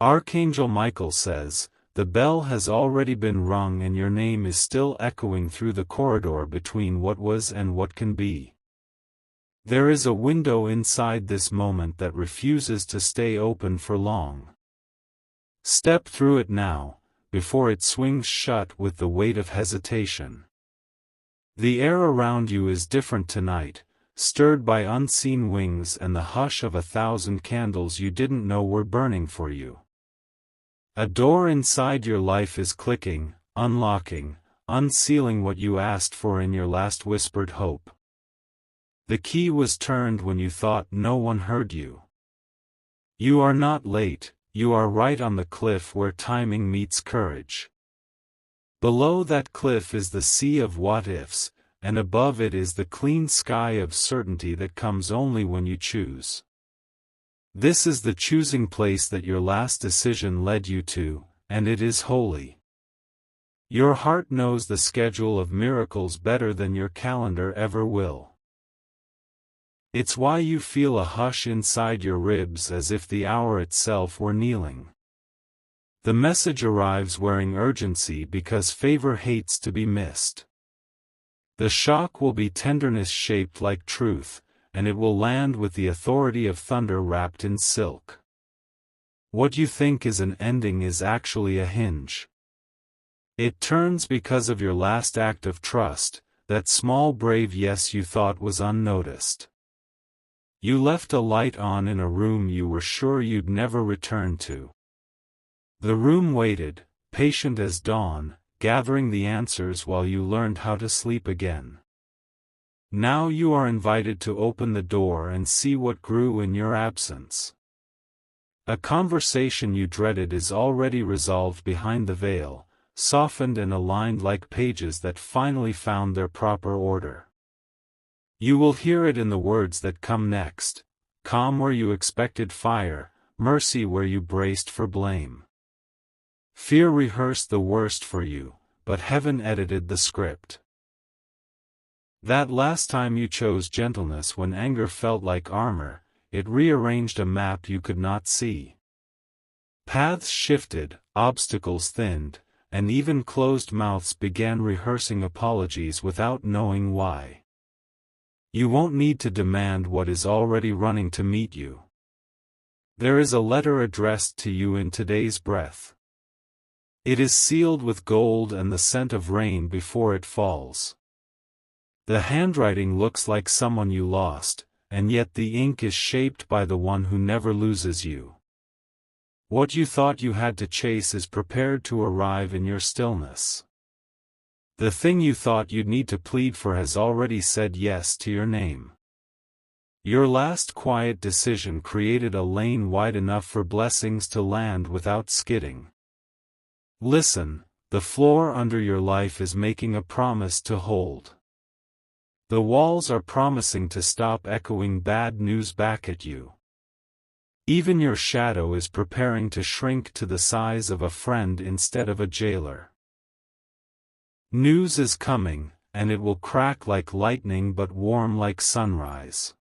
Archangel Michael says, "The bell has already been rung and your name is still echoing through the corridor between what was and what can be." There is a window inside this moment that refuses to stay open for long. Step through it now, before it swings shut with the weight of hesitation. The air around you is different tonight, stirred by unseen wings and the hush of 1,000 candles you didn't know were burning for you. A door inside your life is clicking, unlocking, unsealing what you asked for in your last whispered hope. The key was turned when you thought no one heard you. You are not late, you are right on the cliff where timing meets courage. Below that cliff is the sea of what-ifs, and above it is the clean sky of certainty that comes only when you choose. This is the choosing place that your last decision led you to, and it is holy. Your heart knows the schedule of miracles better than your calendar ever will. It's why you feel a hush inside your ribs as if the hour itself were kneeling. The message arrives wearing urgency because favor hates to be missed. The shock will be tenderness shaped like truth, and it will land with the authority of thunder wrapped in silk. What you think is an ending is actually a hinge. It turns because of your last act of trust, that small brave yes you thought was unnoticed. You left a light on in a room you were sure you'd never return to. The room waited, patient as dawn, gathering the answers while you learned how to sleep again. Now you are invited to open the door and see what grew in your absence. A conversation you dreaded is already resolved behind the veil, softened and aligned like pages that finally found their proper order. You will hear it in the words that come next: calm where you expected fire, mercy where you braced for blame. Fear rehearsed the worst for you, but heaven edited the script. That last time you chose gentleness when anger felt like armor, it rearranged a map you could not see. Paths shifted, obstacles thinned, and even closed mouths began rehearsing apologies without knowing why. You won't need to demand what is already running to meet you. There is a letter addressed to you in today's breath. It is sealed with gold and the scent of rain before it falls. The handwriting looks like someone you lost, and yet the ink is shaped by the one who never loses you. What you thought you had to chase is prepared to arrive in your stillness. The thing you thought you'd need to plead for has already said yes to your name. Your last quiet decision created a lane wide enough for blessings to land without skidding. Listen, the floor under your life is making a promise to hold. The walls are promising to stop echoing bad news back at you. Even your shadow is preparing to shrink to the size of a friend instead of a jailer. News is coming, and it will crack like lightning but warm like sunrise.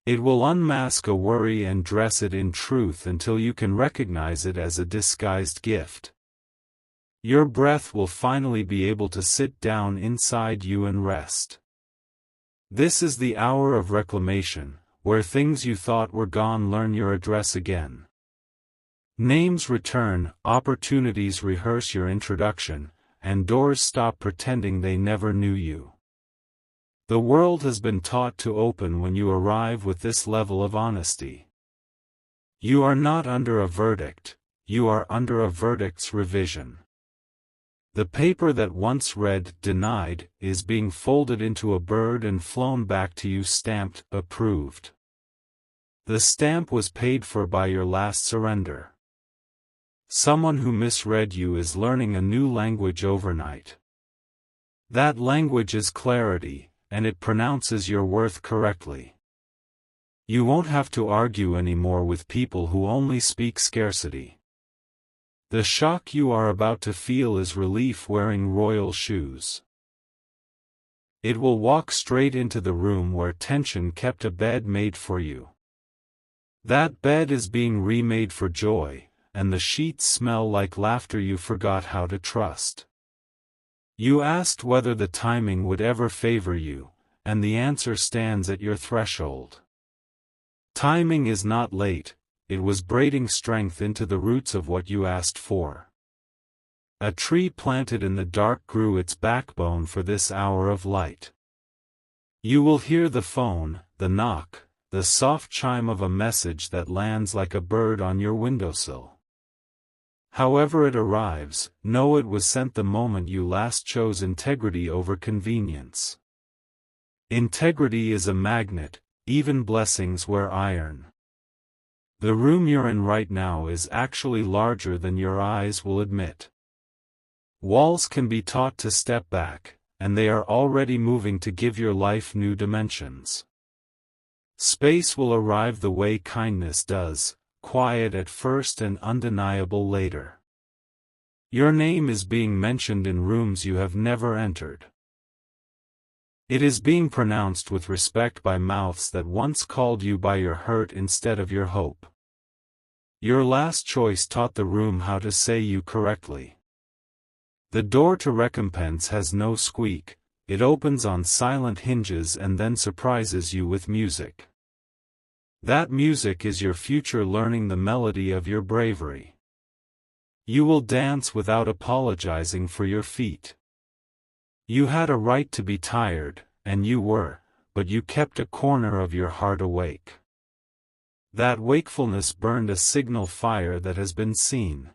It will unmask a worry and dress it in truth until you can recognize it as a disguised gift. Your breath will finally be able to sit down inside you and rest. This is the hour of reclamation, where things you thought were gone learn your address again. Names return, opportunities rehearse your introduction, and doors stop pretending they never knew you. The world has been taught to open when you arrive with this level of honesty. You are not under a verdict, you are under a verdict's revision. The paper that once read "denied" is being folded into a bird and flown back to you stamped "approved." The stamp was paid for by your last surrender. Someone who misread you is learning a new language overnight. That language is clarity, and it pronounces your worth correctly. You won't have to argue anymore with people who only speak scarcity. The shock you are about to feel is relief wearing royal shoes. It will walk straight into the room where tension kept a bed made for you. That bed is being remade for joy, and the sheets smell like laughter you forgot how to trust. You asked whether the timing would ever favor you, and the answer stands at your threshold. Timing is not late, it was braiding strength into the roots of what you asked for. A tree planted in the dark grew its backbone for this hour of light. You will hear the phone, the knock, the soft chime of a message that lands like a bird on your windowsill. However it arrives, know it was sent the moment you last chose integrity over convenience. Integrity is a magnet, even blessings wear iron. The room you're in right now is actually larger than your eyes will admit. Walls can be taught to step back, and they are already moving to give your life new dimensions. Space will arrive the way kindness does, quiet at first and undeniable later. Your name is being mentioned in rooms you have never entered. It is being pronounced with respect by mouths that once called you by your hurt instead of your hope. Your last choice taught the room how to say you correctly. The door to recompense has no squeak, it opens on silent hinges and then surprises you with music. That music is your future learning the melody of your bravery. You will dance without apologizing for your feet. You had a right to be tired, and you were, but you kept a corner of your heart awake. That wakefulness burned a signal fire that has been seen.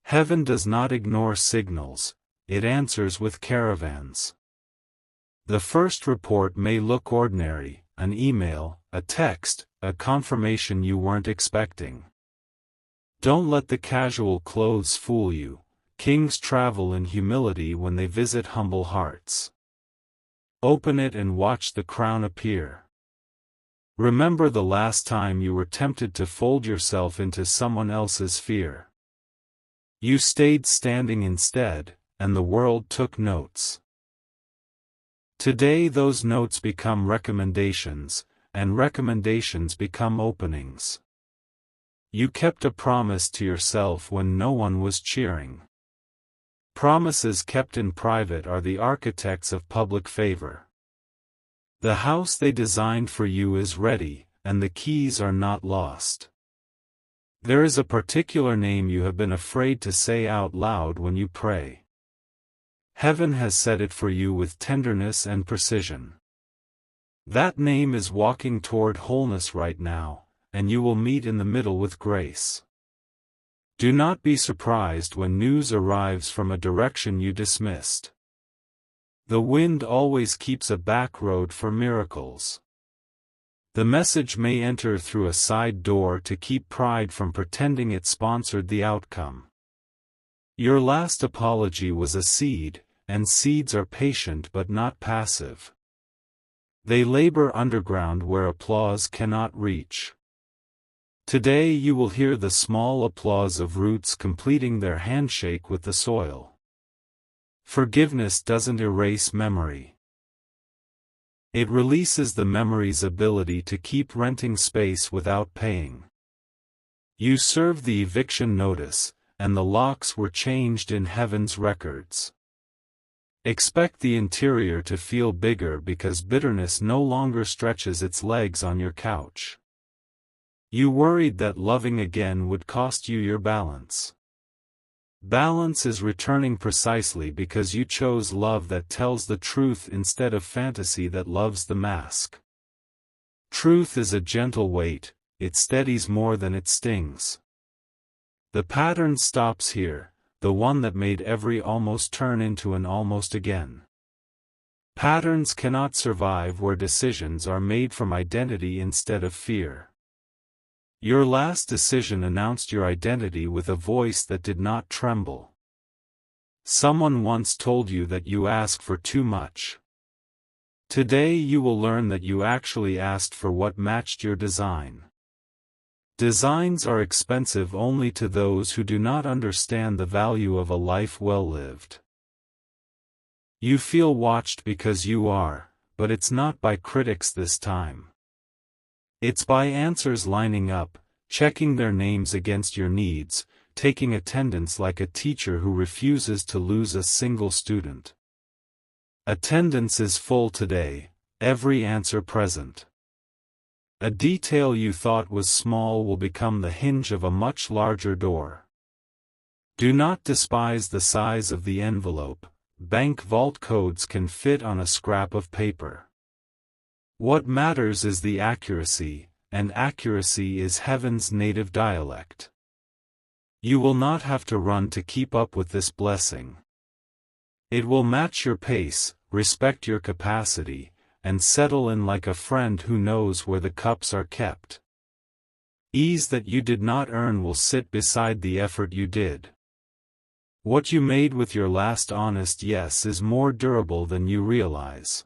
Heaven does not ignore signals, it answers with caravans. The first report may look ordinary, an email, a text, a confirmation you weren't expecting. Don't let the casual clothes fool you. Kings travel in humility when they visit humble hearts. Open it and watch the crown appear. Remember the last time you were tempted to fold yourself into someone else's fear. You stayed standing instead, and the world took notes. Today those notes become recommendations, and recommendations become openings. You kept a promise to yourself when no one was cheering. Promises kept in private are the architects of public favor. The house they designed for you is ready, and the keys are not lost. There is a particular name you have been afraid to say out loud when you pray. Heaven has said it for you with tenderness and precision. That name is walking toward wholeness right now, and you will meet in the middle with grace. Do not be surprised when news arrives from a direction you dismissed. The wind always keeps a back road for miracles. The message may enter through a side door to keep pride from pretending it sponsored the outcome. Your last apology was a seed, and seeds are patient but not passive. They labor underground where applause cannot reach. Today you will hear the small applause of roots completing their handshake with the soil. Forgiveness doesn't erase memory. It releases the memory's ability to keep renting space without paying. You served the eviction notice, and the locks were changed in heaven's records. Expect the interior to feel bigger because bitterness no longer stretches its legs on your couch. You worried that loving again would cost you your balance. Balance is returning precisely because you chose love that tells the truth instead of fantasy that loves the mask. Truth is a gentle weight, it steadies more than it stings. The pattern stops here, the one that made every almost turn into an almost again. Patterns cannot survive where decisions are made from identity instead of fear. Your last decision announced your identity with a voice that did not tremble. Someone once told you that you ask for too much. Today you will learn that you actually asked for what matched your design. Designs are expensive only to those who do not understand the value of a life well lived. You feel watched because you are, but it's not by critics this time. It's by answers lining up, checking their names against your needs, taking attendance like a teacher who refuses to lose a single student. Attendance is full today, every answer present. A detail you thought was small will become the hinge of a much larger door. Do not despise the size of the envelope. Bank vault codes can fit on a scrap of paper. What matters is the accuracy, and accuracy is heaven's native dialect. You will not have to run to keep up with this blessing. It will match your pace, respect your capacity, and settle in like a friend who knows where the cups are kept. Ease that you did not earn will sit beside the effort you did. What you made with your last honest yes is more durable than you realize.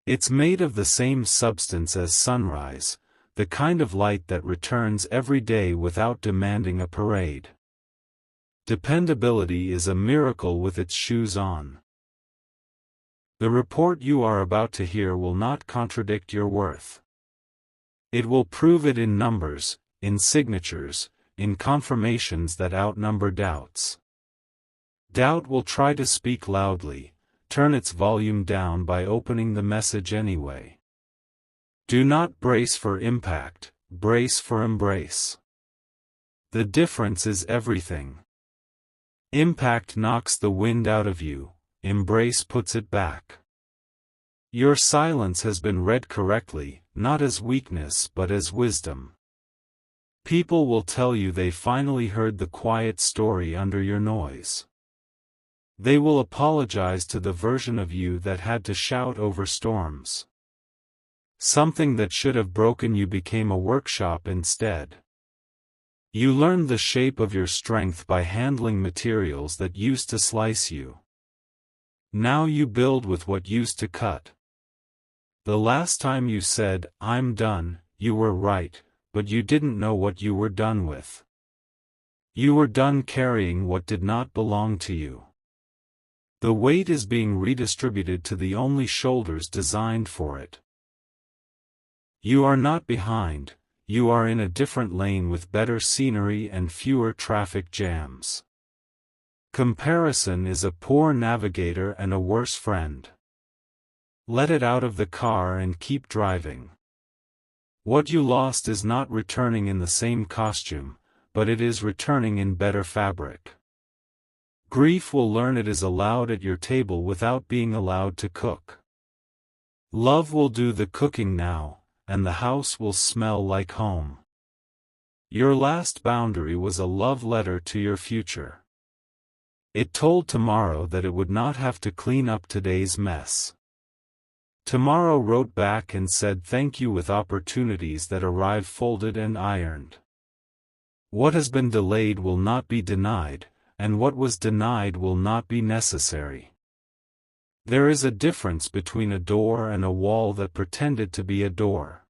It's made of the same substance as sunrise, the kind of light that returns every day without demanding a parade. Dependability is a miracle with its shoes on. The report you are about to hear will not contradict your worth. It will prove it in numbers, in signatures, in confirmations that outnumber doubts. Doubt will try to speak loudly, turn its volume down by opening the message anyway. Do not brace for impact, brace for embrace. The difference is everything. Impact knocks the wind out of you, embrace puts it back. Your silence has been read correctly, not as weakness but as wisdom. People will tell you they finally heard the quiet story under your noise. They will apologize to the version of you that had to shout over storms. Something that should have broken you became a workshop instead. You learned the shape of your strength by handling materials that used to slice you. Now you build with what used to cut. The last time you said, "I'm done," you were right, but you didn't know what you were done with. You were done carrying what did not belong to you. The weight is being redistributed to the only shoulders designed for it. You are not behind, you are in a different lane with better scenery and fewer traffic jams. Comparison is a poor navigator and a worse friend. Let it out of the car and keep driving. What you lost is not returning in the same costume, but it is returning in better fabric. Grief will learn it is allowed at your table without being allowed to cook. Love will do the cooking now, and the house will smell like home. Your last boundary was a love letter to your future. It told tomorrow that it would not have to clean up today's mess. Tomorrow wrote back and said thank you with opportunities that arrive folded and ironed. What has been delayed will not be denied, and what was denied will not be necessary. There is a difference between a door and a wall that pretended to be a door.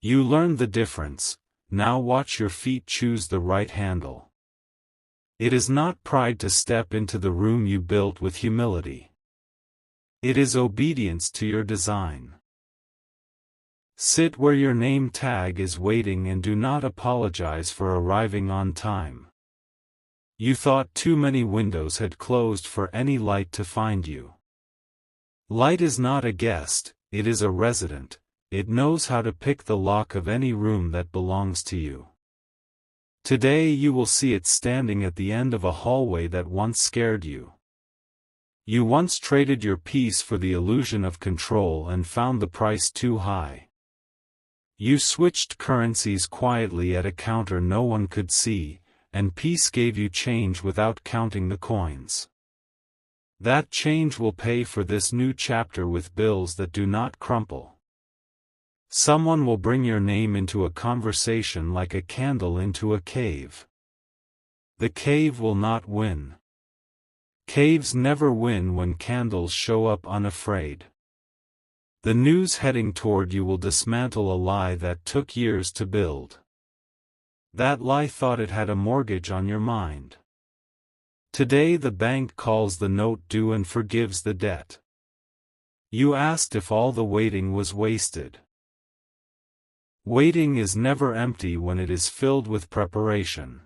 You learned the difference, now watch your feet choose the right handle. It is not pride to step into the room you built with humility. It is obedience to your design. Sit where your name tag is waiting and do not apologize for arriving on time. You thought too many windows had closed for any light to find you. Light is not a guest, it is a resident. It knows how to pick the lock of any room that belongs to you. Today you will see it standing at the end of a hallway that once scared you. You once traded your peace for the illusion of control and found the price too high. You switched currencies quietly at a counter no one could see, and peace gave you change without counting the coins. That change will pay for this new chapter with bills that do not crumple. Someone will bring your name into a conversation like a candle into a cave. The cave will not win. Caves never win when candles show up unafraid. The news heading toward you will dismantle a lie that took years to build. That lie thought it had a mortgage on your mind. Today the bank calls the note due and forgives the debt. You asked if all the waiting was wasted. Waiting is never empty when it is filled with preparation.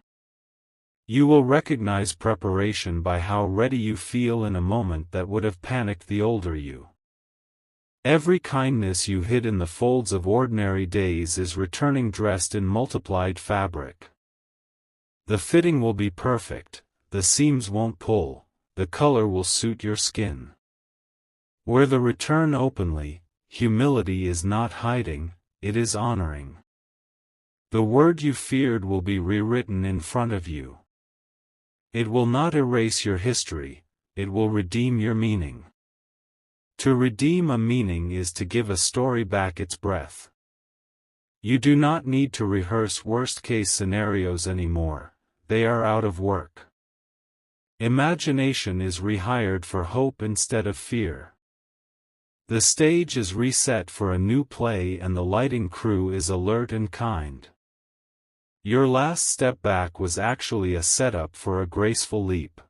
You will recognize preparation by how ready you feel in a moment that would have panicked the older you. Every kindness you hid in the folds of ordinary days is returning dressed in multiplied fabric. The fitting will be perfect, the seams won't pull, the color will suit your skin. Where the return openly, humility is not hiding, it is honoring. The word you feared will be rewritten in front of you. It will not erase your history, it will redeem your meaning. To redeem a meaning is to give a story back its breath. You do not need to rehearse worst-case scenarios anymore, they are out of work. Imagination is rehired for hope instead of fear. The stage is reset for a new play and the lighting crew is alert and kind. Your last step back was actually a setup for a graceful leap.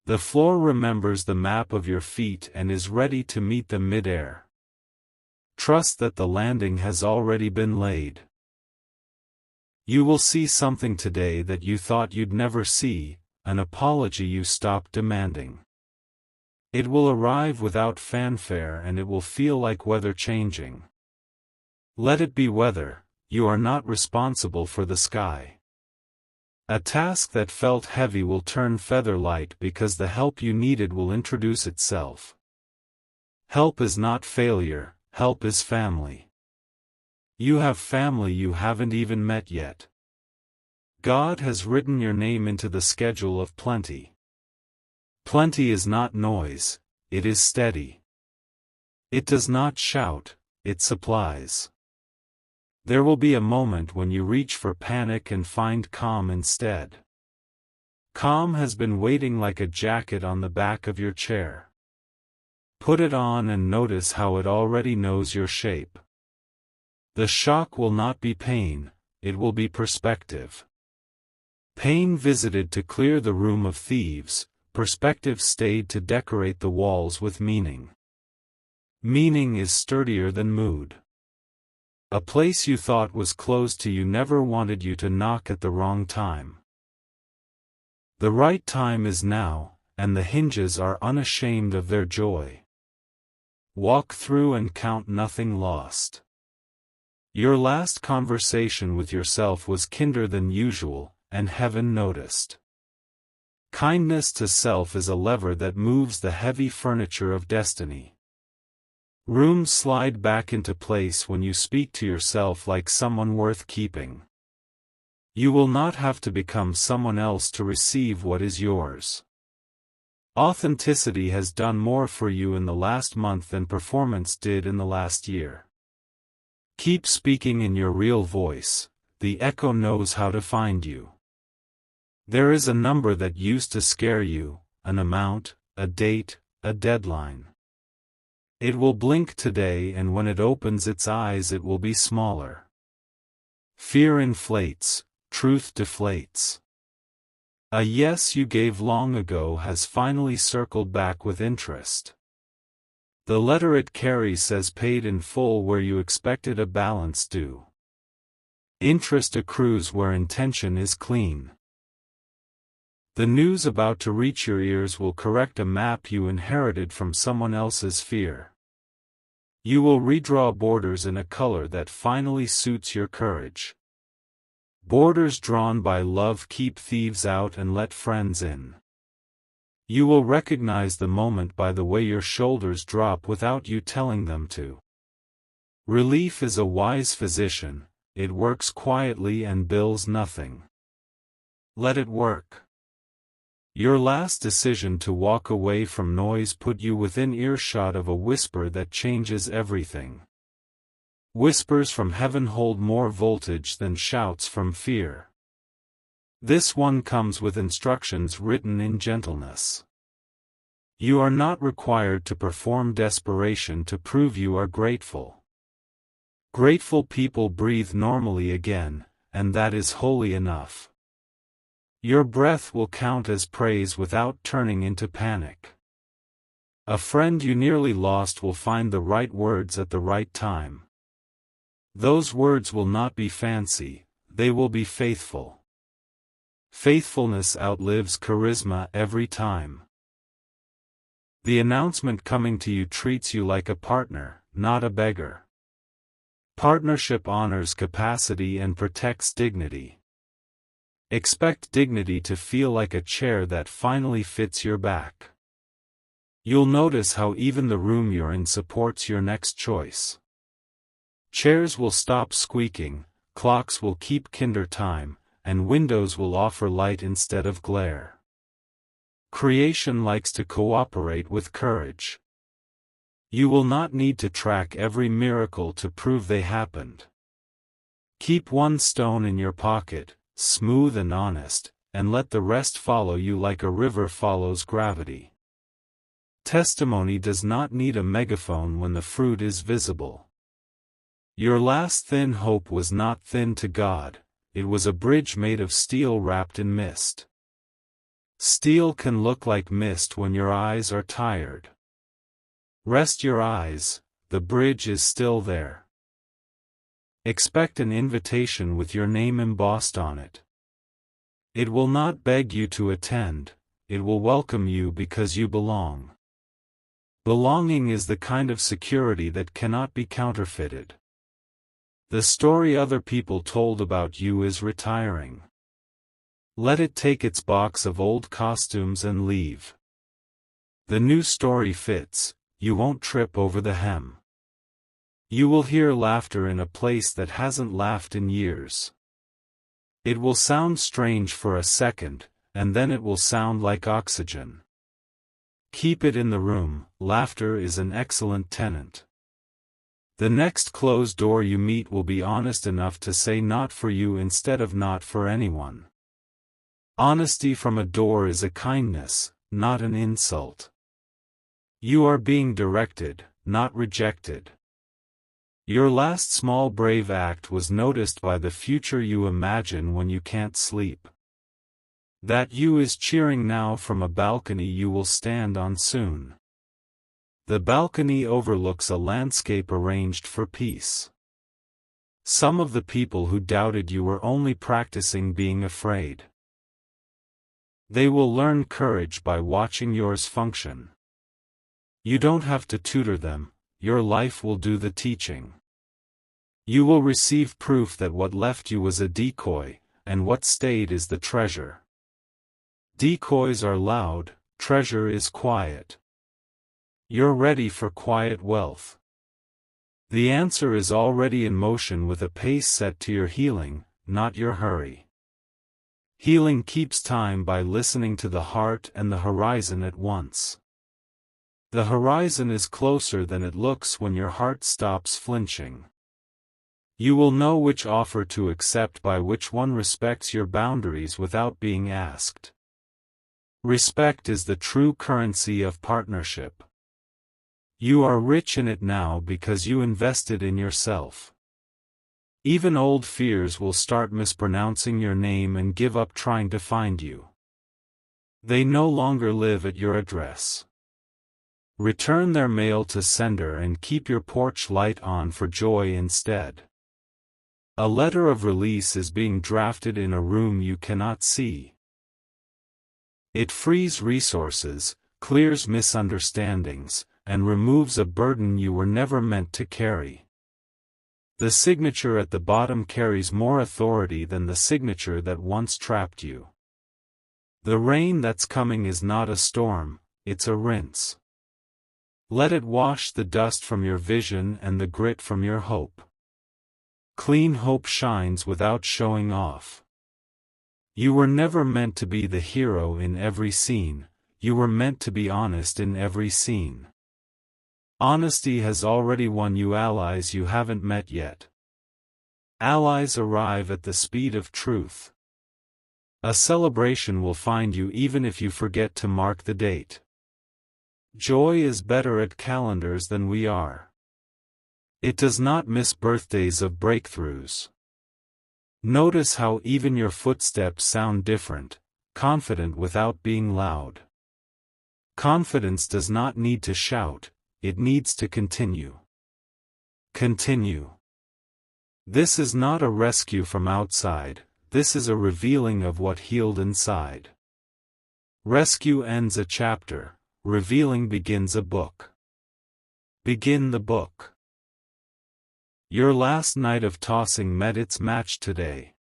The floor remembers the map of your feet and is ready to meet them mid-air. Trust that the landing has already been laid. You will see something today that you thought you'd never see, an apology you stopped demanding. It will arrive without fanfare and it will feel like weather changing. Let it be weather, you are not responsible for the sky. A task that felt heavy will turn feather-light because the help you needed will introduce itself. Help is not failure, help is family. You have family you haven't even met yet. God has written your name into the schedule of plenty. Plenty is not noise, it is steady. It does not shout, it supplies. There will be a moment when you reach for panic and find calm instead. Calm has been waiting like a jacket on the back of your chair. Put it on and notice how it already knows your shape. The shock will not be pain, it will be perspective. Pain visited to clear the room of thieves, perspective stayed to decorate the walls with meaning. Meaning is sturdier than mood. A place you thought was closed to you never wanted you to knock at the wrong time. The right time is now, and the hinges are unashamed of their joy. Walk through and count nothing lost. Your last conversation with yourself was kinder than usual, and heaven noticed. Kindness to self is a lever that moves the heavy furniture of destiny. Rooms slide back into place when you speak to yourself like someone worth keeping. You will not have to become someone else to receive what is yours. Authenticity has done more for you in the last month than performance did in the last year. Keep speaking in your real voice, the echo knows how to find you. There is a number that used to scare you, an amount, a date, a deadline. It will blink today and when it opens its eyes it will be smaller. Fear inflates, truth deflates. A yes you gave long ago has finally circled back with interest. The letter it carries says paid in full where you expected a balance due. Interest accrues where intention is clean. The news about to reach your ears will correct a map you inherited from someone else's fear. You will redraw borders in a color that finally suits your courage. Borders drawn by love keep thieves out and let friends in. You will recognize the moment by the way your shoulders drop without you telling them to. Relief is a wise physician, it works quietly and bills nothing. Let it work. Your last decision to walk away from noise put you within earshot of a whisper that changes everything. Whispers from heaven hold more voltage than shouts from fear. This one comes with instructions written in gentleness. You are not required to perform desperation to prove you are grateful. Grateful people breathe normally again, and that is holy enough. Your breath will count as praise without turning into panic. A friend you nearly lost will find the right words at the right time. Those words will not be fancy, they will be faithful. Faithfulness outlives charisma every time. The announcement coming to you treats you like a partner, not a beggar. Partnership honors capacity and protects dignity. Expect dignity to feel like a chair that finally fits your back. You'll notice how even the room you're in supports your next choice. Chairs will stop squeaking, clocks will keep kinder time, and windows will offer light instead of glare. Creation likes to cooperate with courage. You will not need to track every miracle to prove they happened. Keep one stone in your pocket, smooth and honest, and let the rest follow you like a river follows gravity. Testimony does not need a megaphone when the fruit is visible. Your last thin hope was not thin to God, it was a bridge made of steel wrapped in mist. Steel can look like mist when your eyes are tired. Rest your eyes, the bridge is still there. Expect an invitation with your name embossed on it. It will not beg you to attend, it will welcome you because you belong. Belonging is the kind of security that cannot be counterfeited. The story other people told about you is retiring. Let it take its box of old costumes and leave. The new story fits, you won't trip over the hem. You will hear laughter in a place that hasn't laughed in years. It will sound strange for a second, and then it will sound like oxygen. Keep it in the room, laughter is an excellent tenant. The next closed door you meet will be honest enough to say not for you instead of not for anyone. Honesty from a door is a kindness, not an insult. You are being directed, not rejected. Your last small brave act was noticed by the future you imagine when you can't sleep. That you is cheering now from a balcony you will stand on soon. The balcony overlooks a landscape arranged for peace. Some of the people who doubted you were only practicing being afraid. They will learn courage by watching yours function. You don't have to tutor them, your life will do the teaching. You will receive proof that what left you was a decoy, and what stayed is the treasure. Decoys are loud, treasure is quiet. You're ready for quiet wealth. The answer is already in motion with a pace set to your healing, not your hurry. Healing keeps time by listening to the heart and the horizon at once. The horizon is closer than it looks when your heart stops flinching. You will know which offer to accept by which one respects your boundaries without being asked. Respect is the true currency of partnership. You are rich in it now because you invested in yourself. Even old fears will start mispronouncing your name and give up trying to find you. They no longer live at your address. Return their mail to sender and keep your porch light on for joy instead. A letter of release is being drafted in a room you cannot see. It frees resources, clears misunderstandings, and removes a burden you were never meant to carry. The signature at the bottom carries more authority than the signature that once trapped you. The rain that's coming is not a storm, it's a rinse. Let it wash the dust from your vision and the grit from your hope. Clean hope shines without showing off. You were never meant to be the hero in every scene, you were meant to be honest in every scene. Honesty has already won you allies you haven't met yet. Allies arrive at the speed of truth. A celebration will find you even if you forget to mark the date. Joy is better at calendars than we are. It does not miss birthdays of breakthroughs. Notice how even your footsteps sound different, confident without being loud. Confidence does not need to shout, it needs to continue. Continue. This is not a rescue from outside, this is a revealing of what healed inside. Rescue ends a chapter, revealing begins a book. Begin the book. Your last night of tossing met its match today.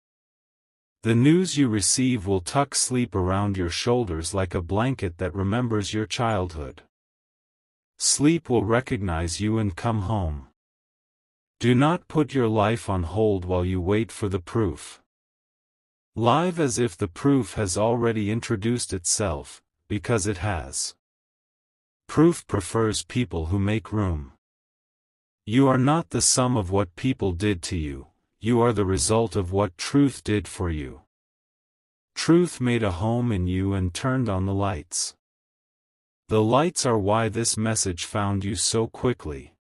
The news you receive will tuck sleep around your shoulders like a blanket that remembers your childhood. Sleep will recognize you and come home. Do not put your life on hold while you wait for the proof. Live as if the proof has already introduced itself, because it has. Proof prefers people who make room. You are not the sum of what people did to you, you are the result of what truth did for you. Truth made a home in you and turned on the lights. The lights are why this message found you so quickly.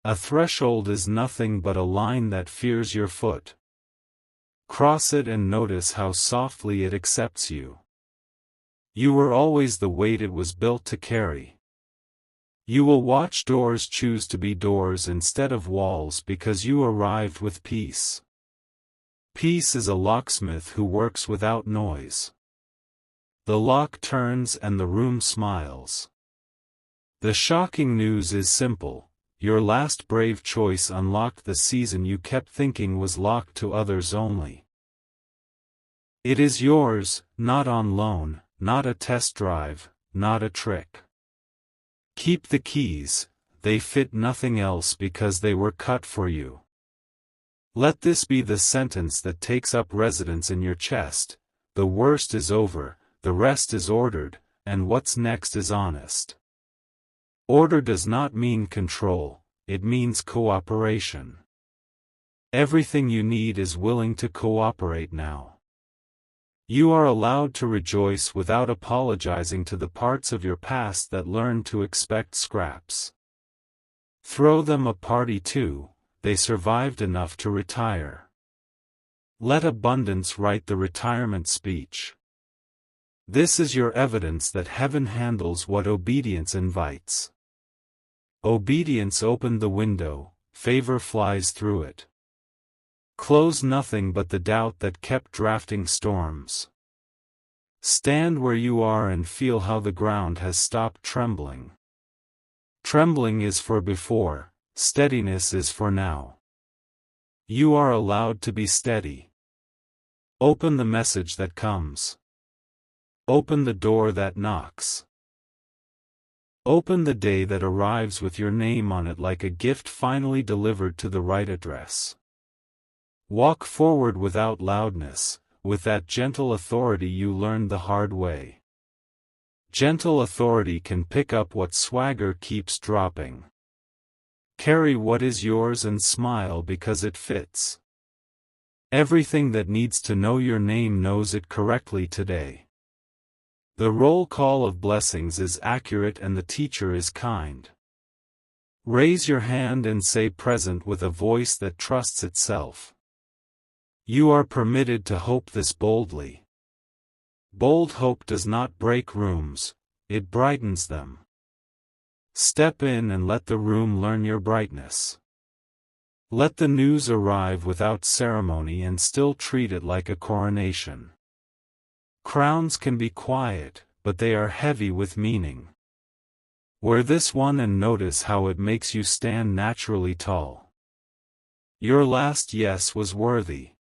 A threshold is nothing but a line that fears your foot. Cross it and notice how softly it accepts you. You were always the weight it was built to carry. You will watch doors choose to be doors instead of walls because you arrived with peace. Peace is a locksmith who works without noise. The lock turns and the room smiles. The shocking news is simple. Your last brave choice unlocked the season you kept thinking was locked to others only. It is yours, not on loan, not a test drive, not a trick. Keep the keys, they fit nothing else because they were cut for you. Let this be the sentence that takes up residence in your chest: the worst is over, the rest is ordered, and what's next is honest. Order does not mean control, it means cooperation. Everything you need is willing to cooperate now. You are allowed to rejoice without apologizing to the parts of your past that learned to expect scraps. Throw them a party too, they survived enough to retire. Let abundance write the retirement speech. This is your evidence that heaven handles what obedience invites. Obedience opened the window, favor flies through it. Close nothing but the doubt that kept drafting storms. Stand where you are and feel how the ground has stopped trembling. Trembling is for before, steadiness is for now. You are allowed to be steady. Open the message that comes. Open the door that knocks. Open the day that arrives with your name on it like a gift finally delivered to the right address. Walk forward without loudness, with that gentle authority you learned the hard way. Gentle authority can pick up what swagger keeps dropping. Carry what is yours and smile because it fits. Everything that needs to know your name knows it correctly today. The roll call of blessings is accurate and the teacher is kind. Raise your hand and say present with a voice that trusts itself. You are permitted to hope this boldly. Bold hope does not break rooms, it brightens them. Step in and let the room learn your brightness. Let the news arrive without ceremony and still treat it like a coronation. Crowns can be quiet, but they are heavy with meaning. Wear this one and notice how it makes you stand naturally tall. Your last yes was worthy.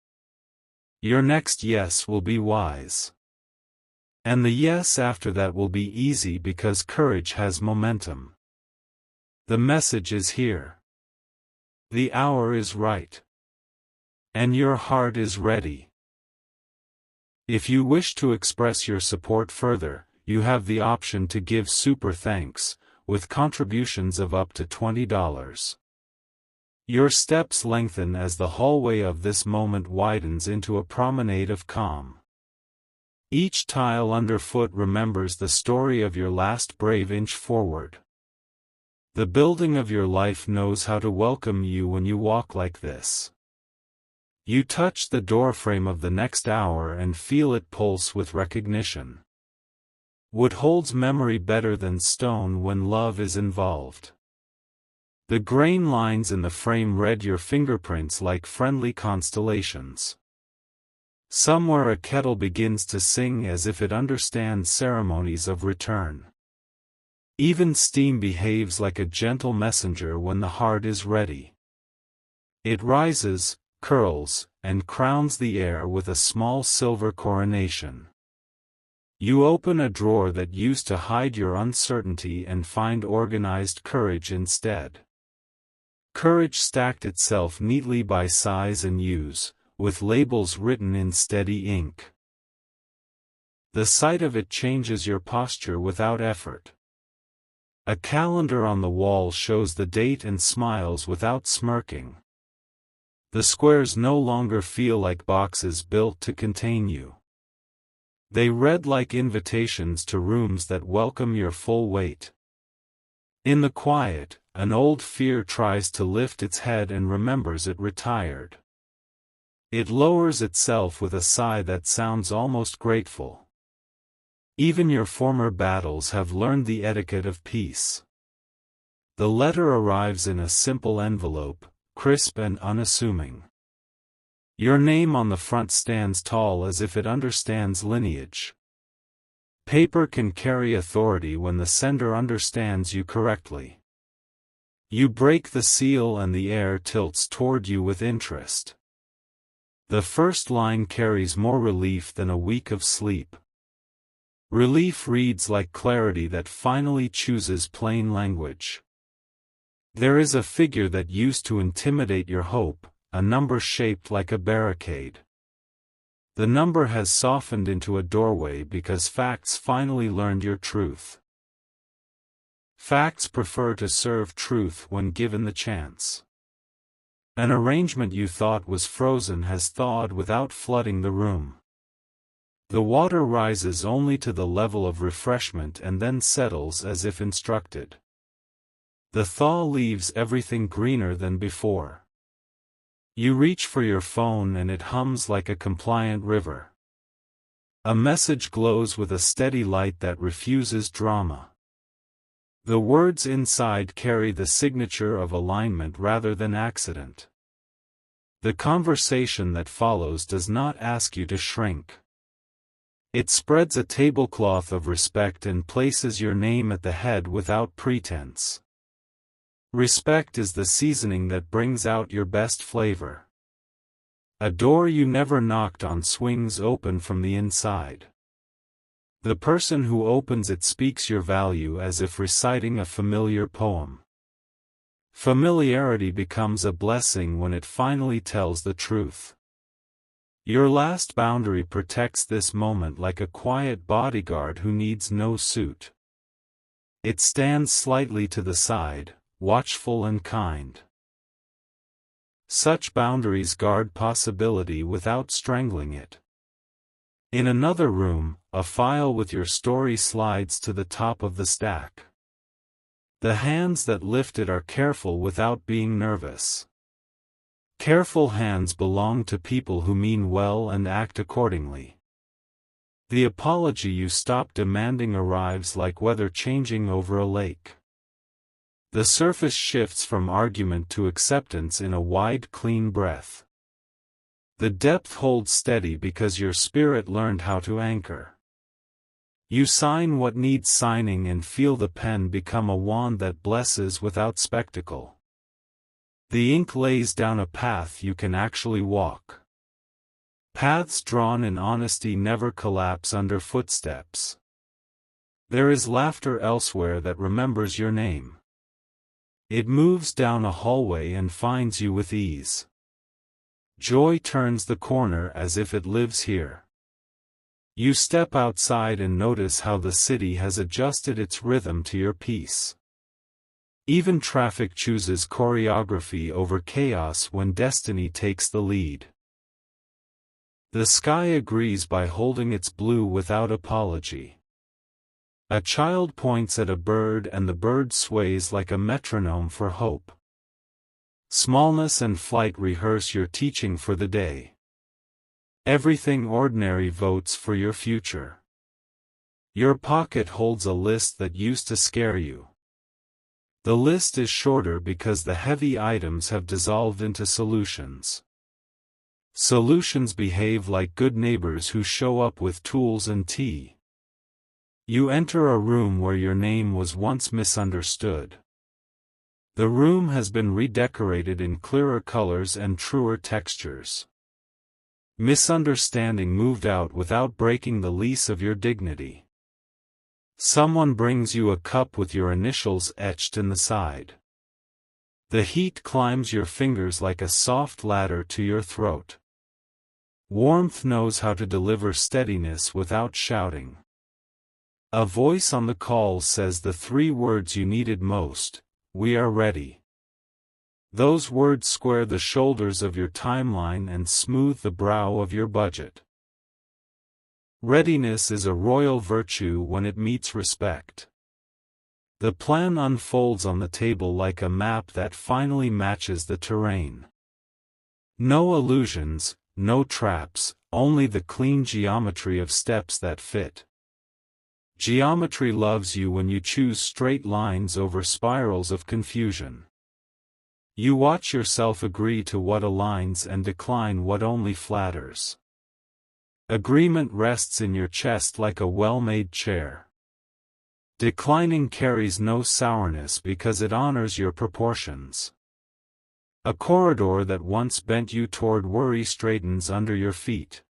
Your next yes will be wise. And the yes after that will be easy because courage has momentum. The message is here. The hour is right. And your heart is ready. If you wish to express your support further, you have the option to give super thanks, with contributions of up to $20. Your steps lengthen as the hallway of this moment widens into a promenade of calm. Each tile underfoot remembers the story of your last brave inch forward. The building of your life knows how to welcome you when you walk like this. You touch the doorframe of the next hour and feel it pulse with recognition. Wood holds memory better than stone when love is involved. The grain lines in the frame read your fingerprints like friendly constellations. Somewhere a kettle begins to sing as if it understands ceremonies of return. Even steam behaves like a gentle messenger when the heart is ready. It rises, curls, and crowns the air with a small silver coronation. You open a drawer that used to hide your uncertainty and find organized courage instead. Courage stacked itself neatly by size and use, with labels written in steady ink. The sight of it changes your posture without effort. A calendar on the wall shows the date and smiles without smirking. The squares no longer feel like boxes built to contain you. They read like invitations to rooms that welcome your full weight. In the quiet, an old fear tries to lift its head and remembers it retired. It lowers itself with a sigh that sounds almost grateful. Even your former battles have learned the etiquette of peace. The letter arrives in a simple envelope, crisp and unassuming. Your name on the front stands tall as if it understands lineage. Paper can carry authority when the sender understands you correctly. You break the seal and the air tilts toward you with interest. The first line carries more relief than a week of sleep. Relief reads like clarity that finally chooses plain language. There is a figure that used to intimidate your hope, a number shaped like a barricade. The number has softened into a doorway because facts finally learned your truth. Facts prefer to serve truth when given the chance. An arrangement you thought was frozen has thawed without flooding the room. The water rises only to the level of refreshment and then settles as if instructed. The thaw leaves everything greener than before. You reach for your phone and it hums like a compliant river. A message glows with a steady light that refuses drama. The words inside carry the signature of alignment rather than accident. The conversation that follows does not ask you to shrink. It spreads a tablecloth of respect and places your name at the head without pretense. Respect is the seasoning that brings out your best flavor. A door you never knocked on swings open from the inside. The person who opens it speaks your value as if reciting a familiar poem. Familiarity becomes a blessing when it finally tells the truth. Your last boundary protects this moment like a quiet bodyguard who needs no suit. It stands slightly to the side, watchful and kind. Such boundaries guard possibility without strangling it. In another room, a file with your story slides to the top of the stack. The hands that lift it are careful without being nervous. Careful hands belong to people who mean well and act accordingly. The apology you stop demanding arrives like weather changing over a lake. The surface shifts from argument to acceptance in a wide, clean breath. The depth holds steady because your spirit learned how to anchor. You sign what needs signing and feel the pen become a wand that blesses without spectacle. The ink lays down a path you can actually walk. Paths drawn in honesty never collapse under footsteps. There is laughter elsewhere that remembers your name. It moves down a hallway and finds you with ease. Joy turns the corner as if it lives here. You step outside and notice how the city has adjusted its rhythm to your peace. Even traffic chooses choreography over chaos when destiny takes the lead. The sky agrees by holding its blue without apology. A child points at a bird and the bird sways like a metronome for hope. Smallness and flight rehearse your teaching for the day. Everything ordinary votes for your future. Your pocket holds a list that used to scare you. The list is shorter because the heavy items have dissolved into solutions. Solutions behave like good neighbors who show up with tools and tea. You enter a room where your name was once misunderstood. The room has been redecorated in clearer colors and truer textures. Misunderstanding moved out without breaking the lease of your dignity. Someone brings you a cup with your initials etched in the side. The heat climbs your fingers like a soft ladder to your throat. Warmth knows how to deliver steadiness without shouting. A voice on the call says the 3 words you needed most: "We are ready." Those words square the shoulders of your timeline and smooth the brow of your budget. Readiness is a royal virtue when it meets respect. The plan unfolds on the table like a map that finally matches the terrain. No illusions, no traps, only the clean geometry of steps that fit. Geometry loves you when you choose straight lines over spirals of confusion. You watch yourself agree to what aligns and decline what only flatters. Agreement rests in your chest like a well-made chair. Declining carries no sourness because it honors your proportions. A corridor that once bent you toward worry straightens under your feet.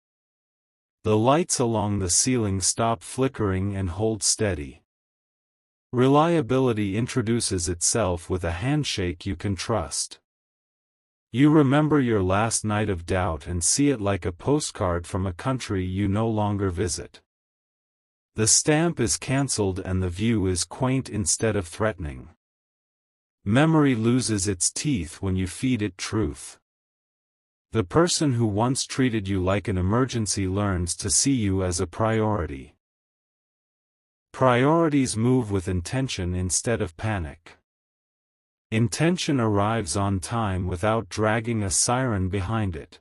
The lights along the ceiling stop flickering and hold steady. Reliability introduces itself with a handshake you can trust. You remember your last night of doubt and see it like a postcard from a country you no longer visit. The stamp is cancelled and the view is quaint instead of threatening. Memory loses its teeth when you feed it truth. The person who once treated you like an emergency learns to see you as a priority. Priorities move with intention instead of panic. Intention arrives on time without dragging a siren behind it.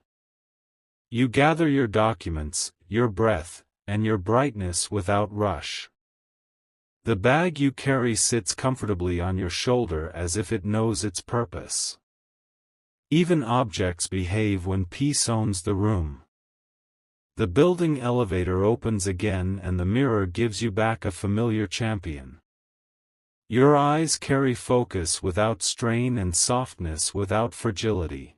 You gather your documents, your breath, and your brightness without rush. The bag you carry sits comfortably on your shoulder as if it knows its purpose. Even objects behave when peace owns the room. The building elevator opens again and the mirror gives you back a familiar champion. Your eyes carry focus without strain and softness without fragility.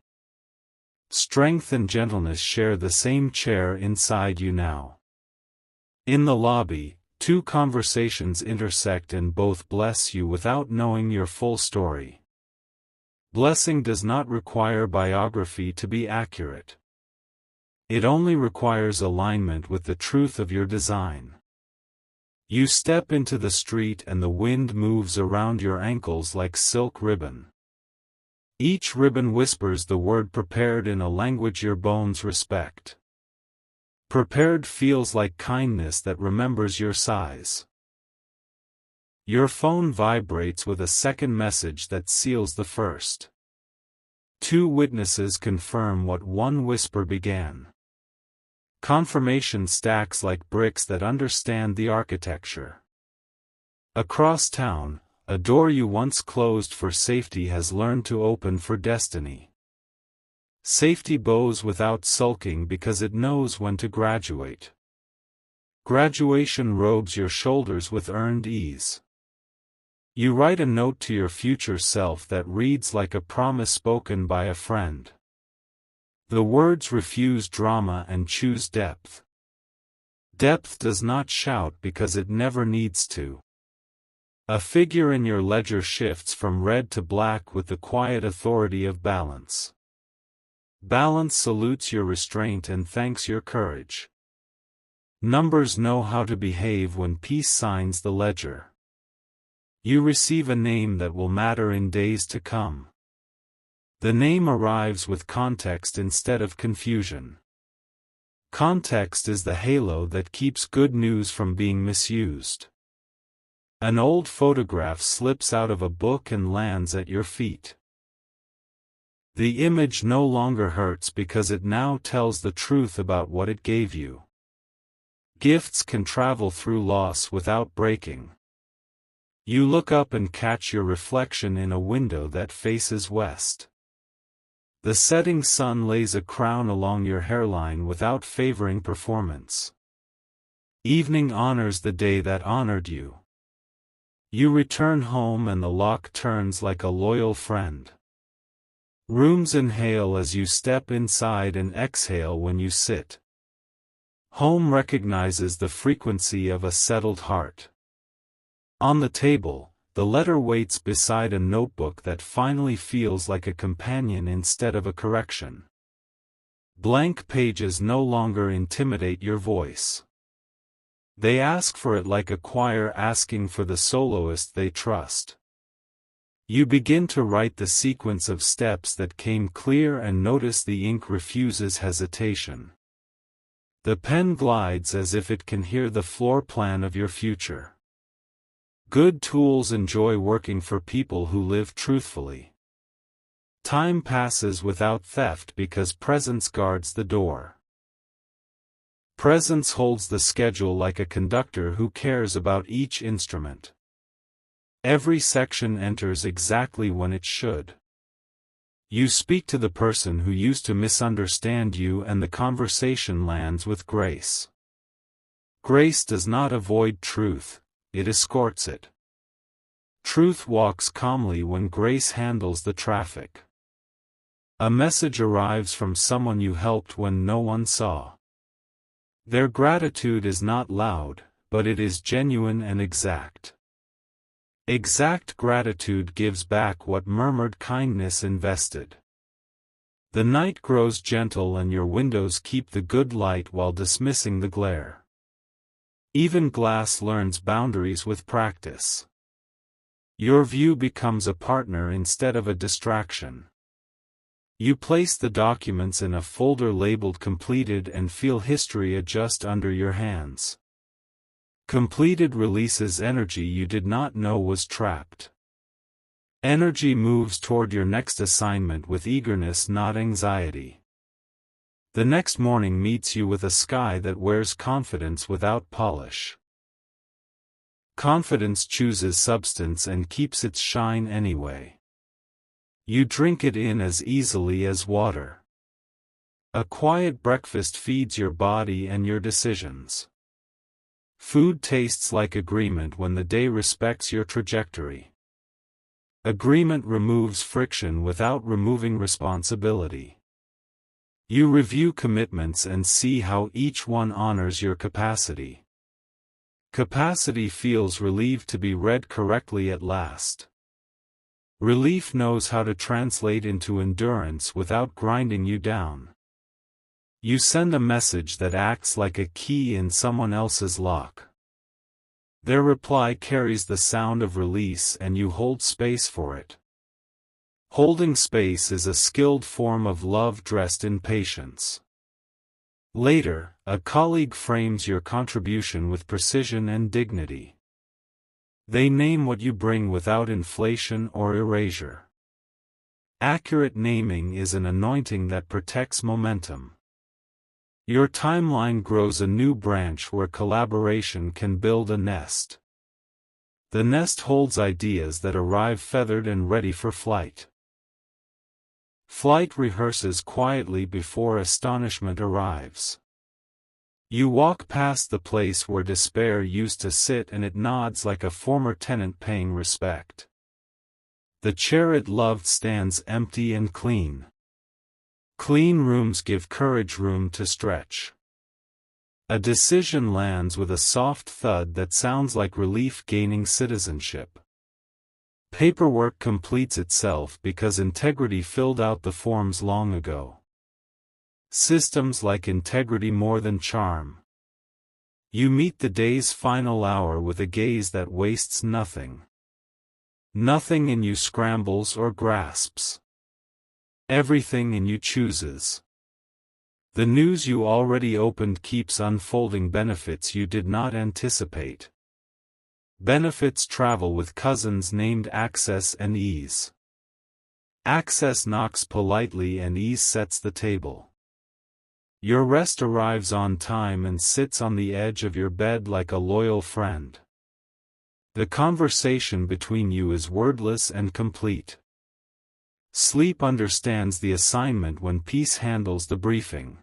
Strength and gentleness share the same chair inside you now. In the lobby, 2 conversations intersect and both bless you without knowing your full story. Blessing does not require biography to be accurate. It only requires alignment with the truth of your design. You step into the street and the wind moves around your ankles like silk ribbon. Each ribbon whispers the word prepared in a language your bones respect. Prepared feels like kindness that remembers your size. Your phone vibrates with a second message that seals the first. 2 witnesses confirm what one whisper began. Confirmation stacks like bricks that understand the architecture. Across town, a door you once closed for safety has learned to open for destiny. Safety bows without sulking because it knows when to graduate. Graduation robes your shoulders with earned ease. You write a note to your future self that reads like a promise spoken by a friend. The words refuse drama and choose depth. Depth does not shout because it never needs to. A figure in your ledger shifts from red to black with the quiet authority of balance. Balance salutes your restraint and thanks your courage. Numbers know how to behave when peace signs the ledger. You receive a name that will matter in days to come. The name arrives with context instead of confusion. Context is the halo that keeps good news from being misused. An old photograph slips out of a book and lands at your feet. The image no longer hurts because it now tells the truth about what it gave you. Gifts can travel through loss without breaking. You look up and catch your reflection in a window that faces west. The setting sun lays a crown along your hairline without favoring performance. Evening honors the day that honored you. You return home and the lock turns like a loyal friend. Rooms inhale as you step inside and exhale when you sit. Home recognizes the frequency of a settled heart. On the table, the letter waits beside a notebook that finally feels like a companion instead of a correction. Blank pages no longer intimidate your voice. They ask for it like a choir asking for the soloist they trust. You begin to write the sequence of steps that came clear and notice the ink refuses hesitation. The pen glides as if it can hear the floor plan of your future. Good tools enjoy working for people who live truthfully. Time passes without theft because presence guards the door. Presence holds the schedule like a conductor who cares about each instrument. Every section enters exactly when it should. You speak to the person who used to misunderstand you and the conversation lands with grace. Grace does not avoid truth, it escorts it. Truth walks calmly when grace handles the traffic. A message arrives from someone you helped when no one saw. Their gratitude is not loud, but it is genuine and exact. Exact gratitude gives back what murmured kindness invested. The night grows gentle and your windows keep the good light while dismissing the glare. Even glass learns boundaries with practice. Your view becomes a partner instead of a distraction. You place the documents in a folder labeled completed and feel history adjust under your hands. Completed releases energy you did not know was trapped. Energy moves toward your next assignment with eagerness, not anxiety. The next morning meets you with a sky that wears confidence without polish. Confidence chooses substance and keeps its shine anyway. You drink it in as easily as water. A quiet breakfast feeds your body and your decisions. Food tastes like agreement when the day respects your trajectory. Agreement removes friction without removing responsibility. You review commitments and see how each one honors your capacity. Capacity feels relieved to be read correctly at last. Relief knows how to translate into endurance without grinding you down. You send a message that acts like a key in someone else's lock. Their reply carries the sound of release and you hold space for it. Holding space is a skilled form of love dressed in patience. Later, a colleague frames your contribution with precision and dignity. They name what you bring without inflation or erasure. Accurate naming is an anointing that protects momentum. Your timeline grows a new branch where collaboration can build a nest. The nest holds ideas that arrive feathered and ready for flight. Flight rehearses quietly before astonishment arrives. You walk past the place where despair used to sit and it nods like a former tenant paying respect. The chair it loved stands empty and clean. Clean rooms give courage room to stretch. A decision lands with a soft thud that sounds like relief gaining citizenship. Paperwork completes itself because integrity filled out the forms long ago. Systems like integrity more than charm. You meet the day's final hour with a gaze that wastes nothing. Nothing in you scrambles or grasps. Everything in you chooses. The news you already opened keeps unfolding benefits you did not anticipate. Benefits travel with cousins named Access and Ease. Access knocks politely and Ease sets the table. Your rest arrives on time and sits on the edge of your bed like a loyal friend. The conversation between you is wordless and complete. Sleep understands the assignment when peace handles the briefing.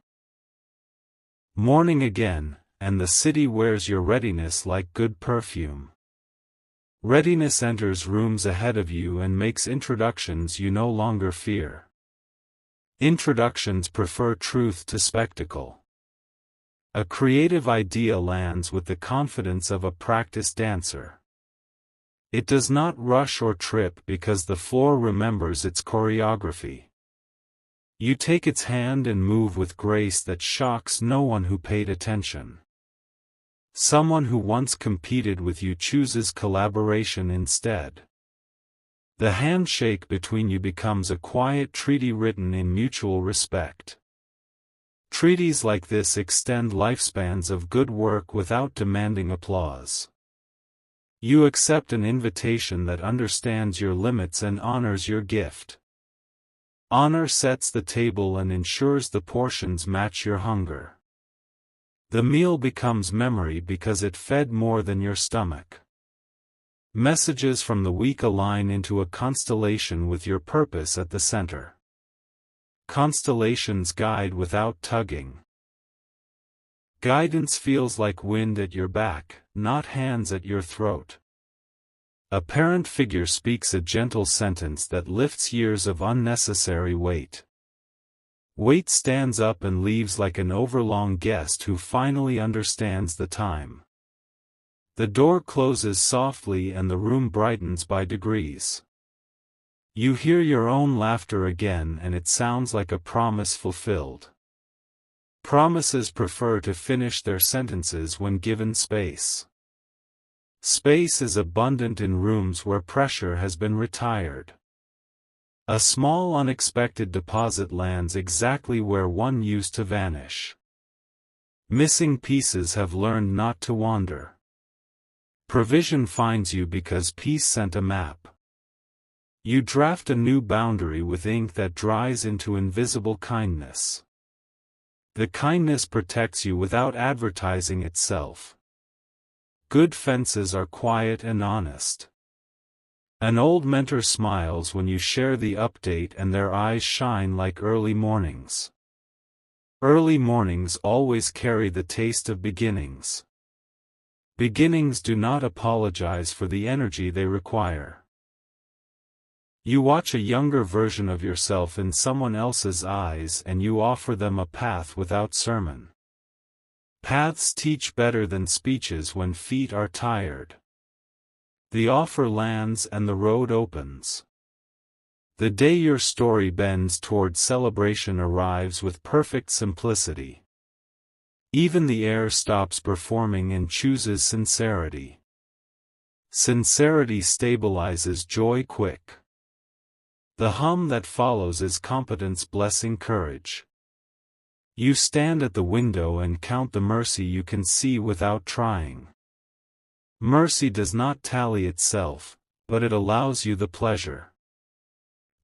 Morning again, and the city wears your readiness like good perfume. Readiness enters rooms ahead of you and makes introductions you no longer fear. Introductions prefer truth to spectacle. A creative idea lands with the confidence of a practiced dancer. It does not rush or trip because the floor remembers its choreography. You take its hand and move with grace that shocks no one who paid attention. Someone who once competed with you chooses collaboration instead. The handshake between you becomes a quiet treaty written in mutual respect. Treaties like this extend lifespans of good work without demanding applause. You accept an invitation that understands your limits and honors your gift. Honor sets the table and ensures the portions match your hunger. The meal becomes memory because it fed more than your stomach. Messages from the week align into a constellation with your purpose at the center. Constellations guide without tugging. Guidance feels like wind at your back, not hands at your throat. A parent figure speaks a gentle sentence that lifts years of unnecessary weight. Weight stands up and leaves like an overlong guest who finally understands the time. The door closes softly and the room brightens by degrees. You hear your own laughter again and it sounds like a promise fulfilled. Promises prefer to finish their sentences when given space. Space is abundant in rooms where pressure has been retired. A small unexpected deposit lands exactly where one used to vanish. Missing pieces have learned not to wander. Provision finds you because peace sent a map. You draft a new boundary with ink that dries into invisible kindness. The kindness protects you without advertising itself. Good fences are quiet and honest. An old mentor smiles when you share the update and their eyes shine like early mornings. Early mornings always carry the taste of beginnings. Beginnings do not apologize for the energy they require. You watch a younger version of yourself in someone else's eyes and you offer them a path without sermon. Paths teach better than speeches when feet are tired. The offer lands and the road opens. The day your story bends toward celebration arrives with perfect simplicity. Even the air stops performing and chooses sincerity. Sincerity stabilizes joy quick. The hum that follows is competence blessing courage. You stand at the window and count the mercy you can see without trying. Mercy does not tally itself, but it allows you the pleasure.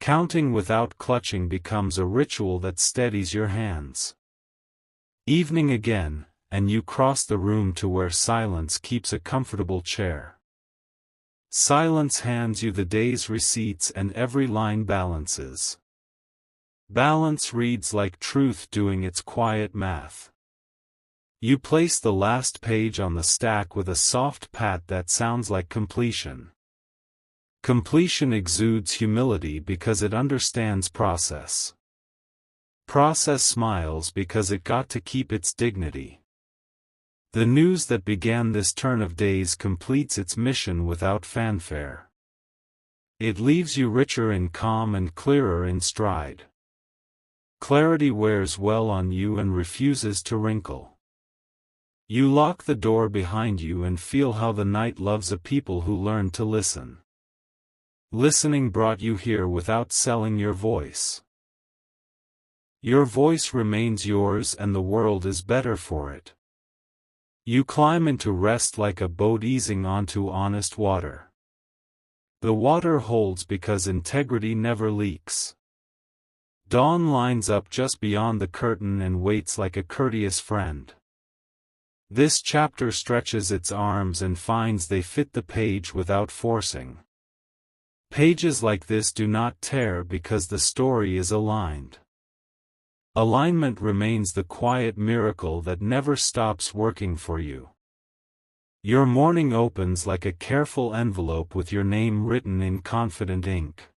Counting without clutching becomes a ritual that steadies your hands. Evening again, and you cross the room to where silence keeps a comfortable chair. Silence hands you the day's receipts and every line balances. Balance reads like truth doing its quiet math. You place the last page on the stack with a soft pat that sounds like completion. Completion exudes humility because it understands process. Process smiles because it got to keep its dignity. The news that began this turn of days completes its mission without fanfare. It leaves you richer in calm and clearer in stride. Clarity wears well on you and refuses to wrinkle. You lock the door behind you and feel how the night loves a people who learn to listen. Listening brought you here without selling your voice. Your voice remains yours and the world is better for it. You climb into rest like a boat easing onto honest water. The water holds because integrity never leaks. Dawn lines up just beyond the curtain and waits like a courteous friend. This chapter stretches its arms and finds they fit the page without forcing. Pages like this do not tear because the story is aligned. Alignment remains the quiet miracle that never stops working for you. Your morning opens like a careful envelope with your name written in confident ink.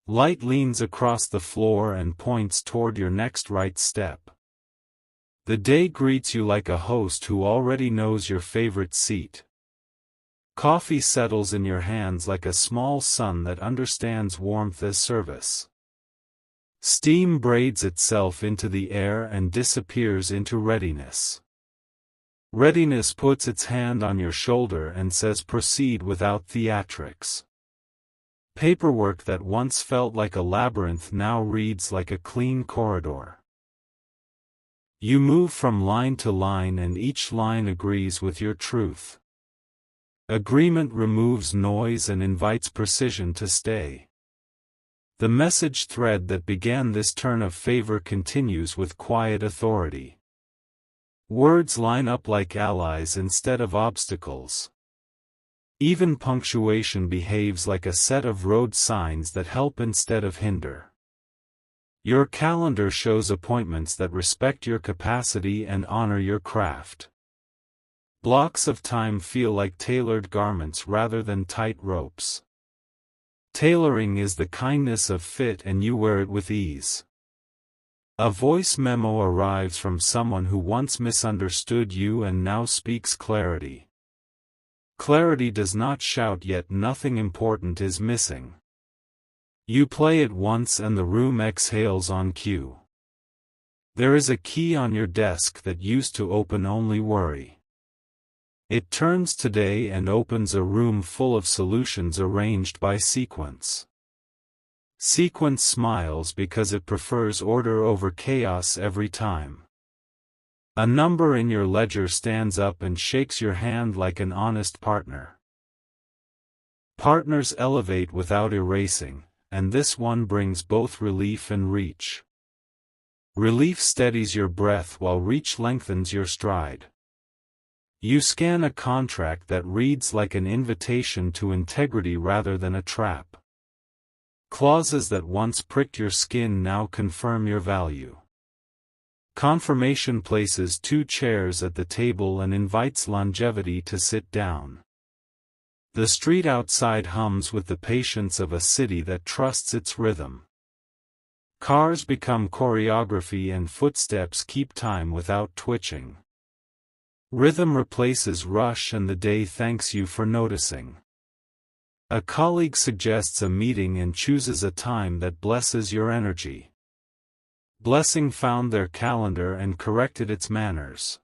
Light leans across the floor and points toward your next right step. The day greets you like a host who already knows your favorite seat. Coffee settles in your hands like a small sun that understands warmth as service. Steam braids itself into the air and disappears into readiness. Readiness puts its hand on your shoulder and says proceed without theatrics. Paperwork that once felt like a labyrinth now reads like a clean corridor. You move from line to line and each line agrees with your truth. Agreement removes noise and invites precision to stay. The message thread that began this turn of favor continues with quiet authority. Words line up like allies instead of obstacles. Even punctuation behaves like a set of road signs that help instead of hinder. Your calendar shows appointments that respect your capacity and honor your craft. Blocks of time feel like tailored garments rather than tight ropes. Tailoring is the kindness of fit and you wear it with ease. A voice memo arrives from someone who once misunderstood you and now speaks clarity. Clarity does not shout yet nothing important is missing. You play it once and the room exhales on cue. There is a key on your desk that used to open only worry. It turns today and opens a room full of solutions arranged by sequence. Sequence smiles because it prefers order over chaos every time. A number in your ledger stands up and shakes your hand like an honest partner. Partners elevate without erasing, and this one brings both relief and reach. Relief steadies your breath while reach lengthens your stride. You scan a contract that reads like an invitation to integrity rather than a trap. Clauses that once pricked your skin now confirm your value. Confirmation places 2 chairs at the table and invites longevity to sit down. The street outside hums with the patience of a city that trusts its rhythm. Cars become choreography and footsteps keep time without twitching. Rhythm replaces rush and the day thanks you for noticing. A colleague suggests a meeting and chooses a time that blesses your energy. Blessing found their calendar and corrected its manners.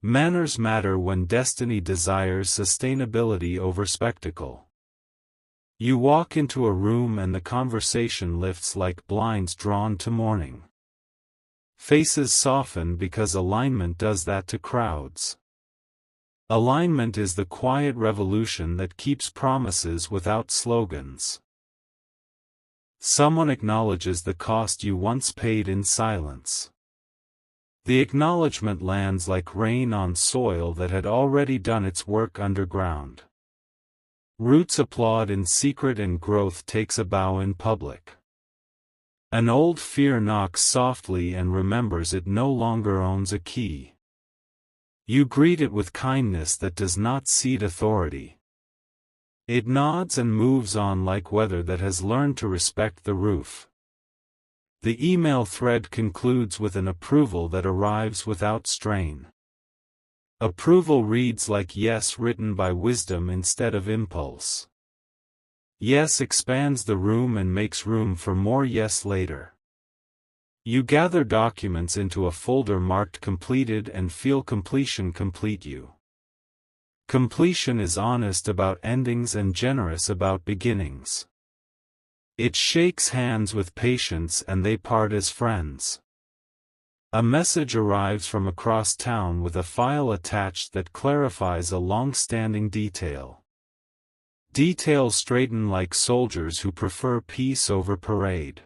Manners matter when destiny desires sustainability over spectacle. You walk into a room and the conversation lifts like blinds drawn to morning. Faces soften because alignment does that to crowds. Alignment is the quiet revolution that keeps promises without slogans. Someone acknowledges the cost you once paid in silence. The acknowledgement lands like rain on soil that had already done its work underground. Roots applaud in secret and growth takes a bow in public. An old fear knocks softly and remembers it no longer owns a key. You greet it with kindness that does not cede authority. It nods and moves on like weather that has learned to respect the roof. The email thread concludes with an approval that arrives without strain. Approval reads like yes written by wisdom instead of impulse. Yes expands the room and makes room for more yes later. You gather documents into a folder marked completed and feel completion complete you. Completion is honest about endings and generous about beginnings. It shakes hands with patience and they part as friends. A message arrives from across town with a file attached that clarifies a long-standing detail. Details straighten like soldiers who prefer peace over parade.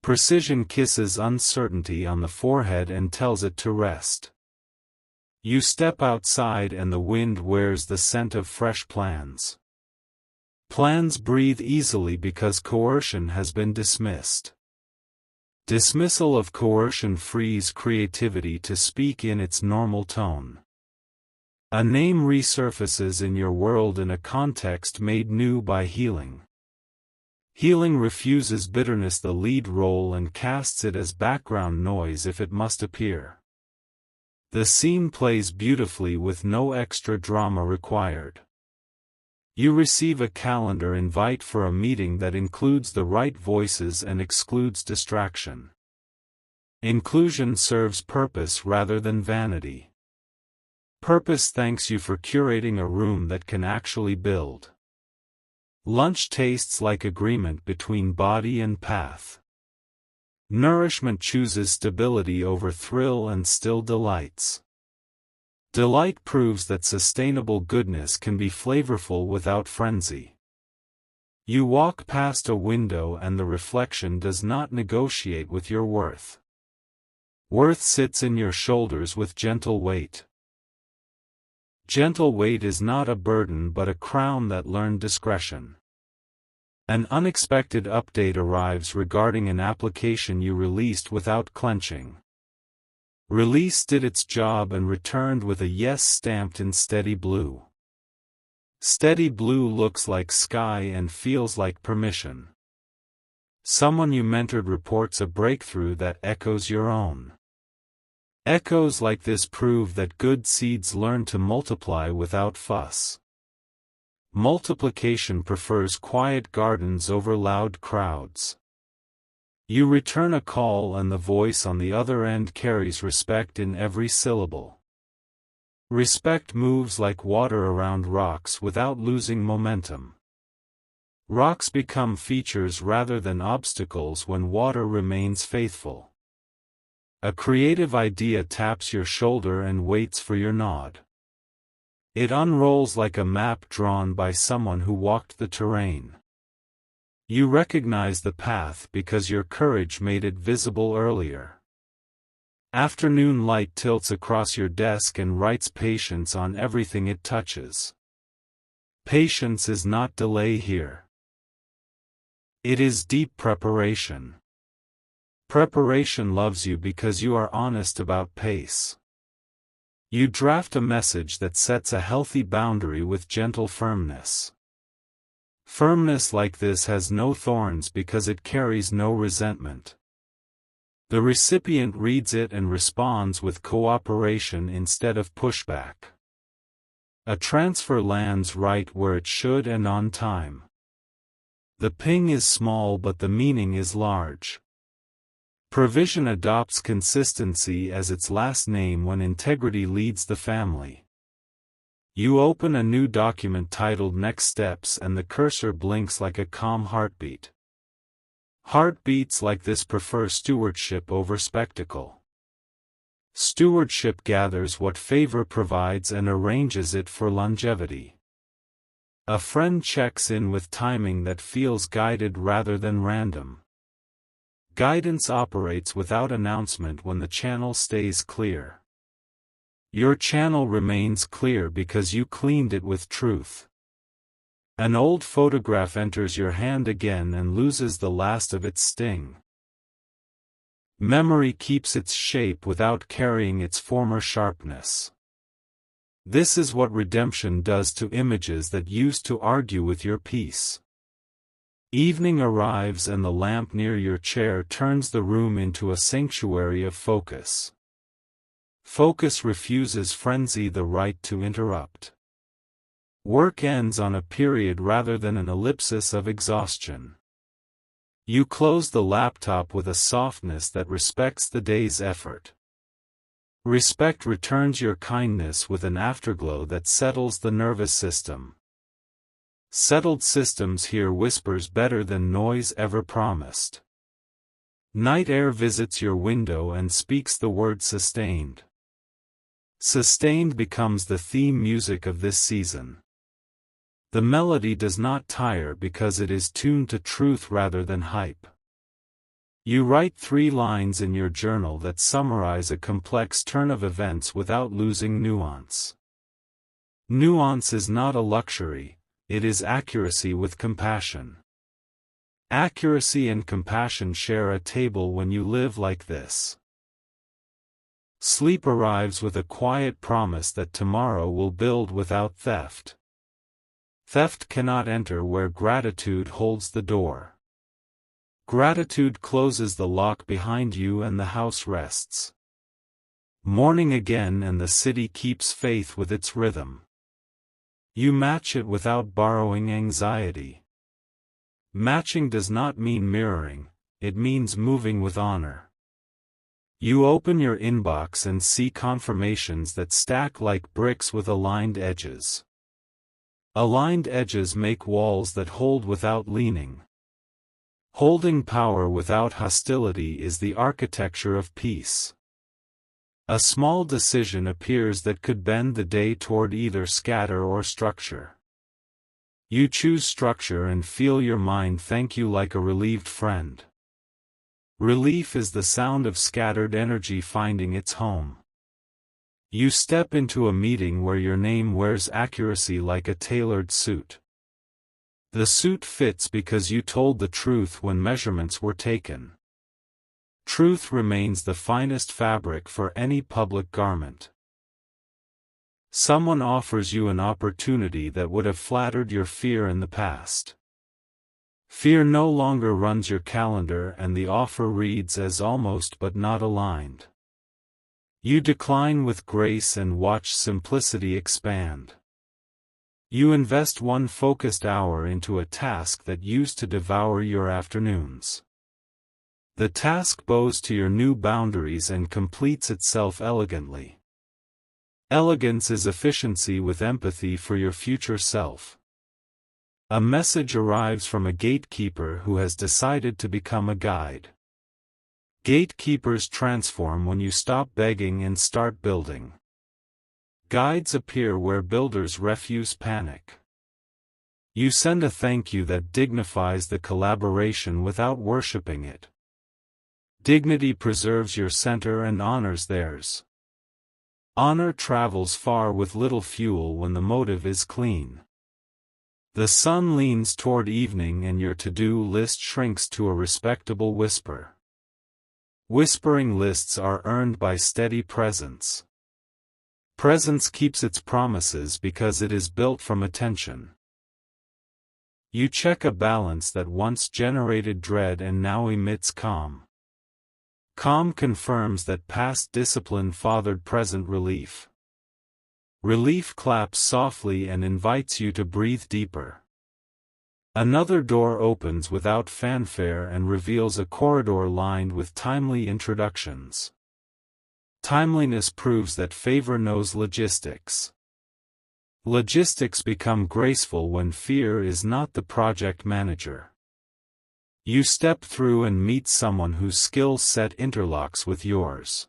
Precision kisses uncertainty on the forehead and tells it to rest. You step outside and the wind wears the scent of fresh plans. Plans breathe easily because coercion has been dismissed. Dismissal of coercion frees creativity to speak in its normal tone. A name resurfaces in your world in a context made new by healing. Healing refuses bitterness the lead role and casts it as background noise if it must appear. The scene plays beautifully with no extra drama required. You receive a calendar invite for a meeting that includes the right voices and excludes distraction. Inclusion serves purpose rather than vanity. Purpose thanks you for curating a room that can actually build. Lunch tastes like agreement between body and path. Nourishment chooses stability over thrill and still delights. Delight proves that sustainable goodness can be flavorful without frenzy. You walk past a window and the reflection does not negotiate with your worth. Worth sits in your shoulders with gentle weight. Gentle weight is not a burden but a crown that learned discretion. An unexpected update arrives regarding an application you released without clenching. Release did its job and returned with a yes stamped in steady blue. Steady blue looks like sky and feels like permission. Someone you mentored reports a breakthrough that echoes your own. Echoes like this prove that good seeds learn to multiply without fuss. Multiplication prefers quiet gardens over loud crowds. You return a call and the voice on the other end carries respect in every syllable. Respect moves like water around rocks without losing momentum. Rocks become features rather than obstacles when water remains faithful. A creative idea taps your shoulder and waits for your nod. It unrolls like a map drawn by someone who walked the terrain. You recognize the path because your courage made it visible earlier. Afternoon light tilts across your desk and writes patience on everything it touches. Patience is not delay here. It is deep preparation. Preparation loves you because you are honest about pace. You draft a message that sets a healthy boundary with gentle firmness. Firmness like this has no thorns because it carries no resentment. The recipient reads it and responds with cooperation instead of pushback. A transfer lands right where it should and on time. The ping is small but the meaning is large. Provision adopts consistency as its last name when integrity leads the family. You open a new document titled Next Steps and the cursor blinks like a calm heartbeat. Heartbeats like this prefer stewardship over spectacle. Stewardship gathers what favor provides and arranges it for longevity. A friend checks in with timing that feels guided rather than random. Guidance operates without announcement when the channel stays clear. Your channel remains clear because you cleaned it with truth. An old photograph enters your hand again and loses the last of its sting. Memory keeps its shape without carrying its former sharpness. This is what redemption does to images that used to argue with your peace. Evening arrives and the lamp near your chair turns the room into a sanctuary of focus. Focus refuses frenzy the right to interrupt. Work ends on a period rather than an ellipsis of exhaustion. You close the laptop with a softness that respects the day's effort. Respect returns your kindness with an afterglow that settles the nervous system. Settled systems hear whispers better than noise ever promised. Night air visits your window and speaks the word sustained. Sustained becomes the theme music of this season. The melody does not tire because it is tuned to truth rather than hype. You write 3 lines in your journal that summarize a complex turn of events without losing nuance. Nuance is not a luxury, it is accuracy with compassion. Accuracy and compassion share a table when you live like this. Sleep arrives with a quiet promise that tomorrow will build without theft. Theft cannot enter where gratitude holds the door. Gratitude closes the lock behind you and the house rests. Morning again and the city keeps faith with its rhythm. You match it without borrowing anxiety. Matching does not mean mirroring, it means moving with honor. You open your inbox and see confirmations that stack like bricks with aligned edges. Aligned edges make walls that hold without leaning. Holding power without hostility is the architecture of peace. A small decision appears that could bend the day toward either scatter or structure. You choose structure and feel your mind thank you like a relieved friend. Relief is the sound of scattered energy finding its home. You step into a meeting where your name wears accuracy like a tailored suit. The suit fits because you told the truth when measurements were taken. Truth remains the finest fabric for any public garment. Someone offers you an opportunity that would have flattered your fear in the past. Fear no longer runs your calendar and the offer reads as almost but not aligned. You decline with grace and watch simplicity expand. You invest 1 focused hour into a task that used to devour your afternoons. The task bows to your new boundaries and completes itself elegantly. Elegance is efficiency with empathy for your future self. A message arrives from a gatekeeper who has decided to become a guide. Gatekeepers transform when you stop begging and start building. Guides appear where builders refuse panic. You send a thank you that dignifies the collaboration without worshipping it. Dignity preserves your center and honors theirs. Honor travels far with little fuel when the motive is clean. The sun leans toward evening and your to-do list shrinks to a respectable whisper. Whispering lists are earned by steady presence. Presence keeps its promises because it is built from attention. You check a balance that once generated dread and now emits calm. Calm confirms that past discipline fathered present relief. Relief claps softly and invites you to breathe deeper. Another door opens without fanfare and reveals a corridor lined with timely introductions. Timeliness proves that favor knows logistics. Logistics become graceful when fear is not the project manager. You step through and meet someone whose skill set interlocks with yours.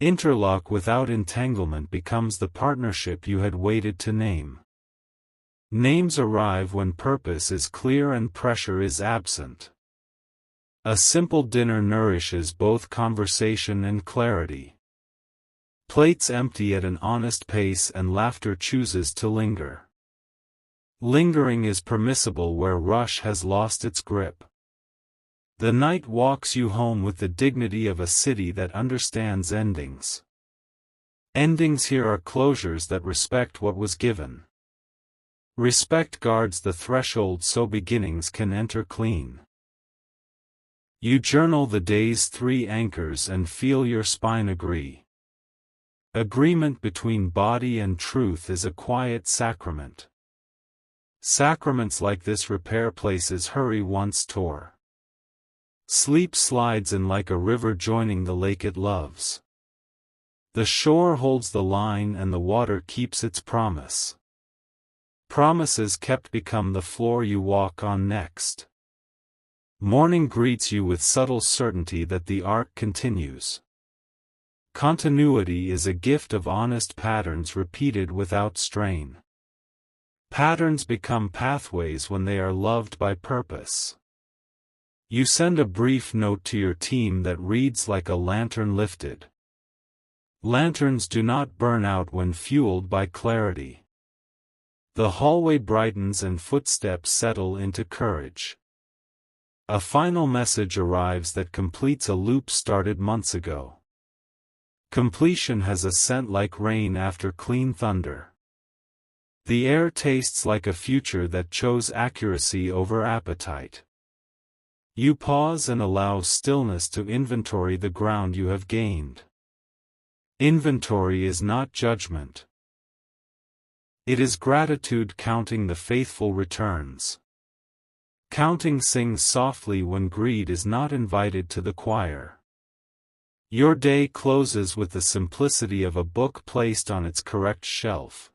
Interlock without entanglement becomes the partnership you had waited to name. Names arrive when purpose is clear and pressure is absent. A simple dinner nourishes both conversation and clarity. Plates empty at an honest pace and laughter chooses to linger. Lingering is permissible where rush has lost its grip. The night walks you home with the dignity of a city that understands endings. Endings here are closures that respect what was given. Respect guards the threshold so beginnings can enter clean. You journal the day's 3 anchors and feel your spine agree. Agreement between body and truth is a quiet sacrament. Sacraments like this repair places hurry once tore. Sleep slides in like a river joining the lake it loves. The shore holds the line and the water keeps its promise. Promises kept become the floor you walk on next. Morning greets you with subtle certainty that the arc continues. Continuity is a gift of honest patterns repeated without strain. Patterns become pathways when they are loved by purpose. You send a brief note to your team that reads like a lantern lifted. Lanterns do not burn out when fueled by clarity. The hallway brightens and footsteps settle into courage. A final message arrives that completes a loop started months ago. Completion has a scent like rain after clean thunder. The air tastes like a future that chose accuracy over appetite. You pause and allow stillness to inventory the ground you have gained. Inventory is not judgment. It is gratitude counting the faithful returns. Counting sings softly when greed is not invited to the choir. Your day closes with the simplicity of a book placed on its correct shelf.